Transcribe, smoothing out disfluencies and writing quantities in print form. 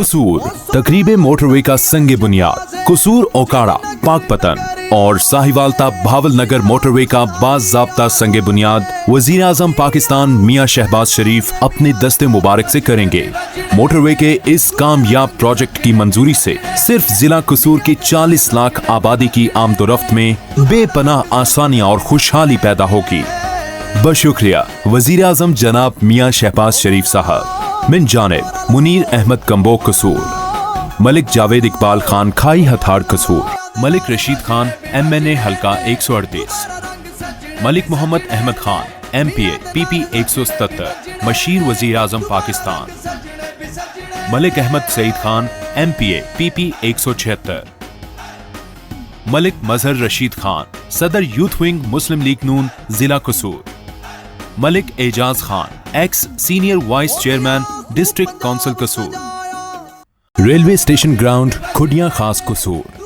कसूर तकरीब मोटरवे का संग बुनियाद, कसूर ओकाड़ा पाकपतन और साहिवालता भावल नगर मोटरवे का बाज़ाब्ता संग बुनियाद वज़ीर आज़म पाकिस्तान मियां शहबाज शरीफ अपने दस्ते मुबारक से करेंगे। मोटरवे के इस कामयाब प्रोजेक्ट की मंजूरी से सिर्फ जिला कसूर की 40 लाख आबादी की आमदोरफ्त में बेपनाह आसानियां और खुशहाली पैदा होगी। बशुक्रिया वज़ीर आज़म जनाब मियां शहबाज शरीफ साहब। मिन जानिब मुनीर अहमद कंबो कसूर, मलिक जावेद इकबाल खान खाई हथाड़ कसूर, मलिक रशीद खान MNA हल्का 138, मलिक मोहम्मद अहमद खान MPA PP 177 मशीर वज़ीर आज़म पाकिस्तान, मलिक अहमद सईद खान MPA PP 176, मलिक मजहर रशीद खान सदर यूथ विंग मुस्लिम लीग नून जिला Kasur, Malik Ejaz Khan ex senior vice chairman district council Kasur. Railway station ground Khudian Khas कसूर।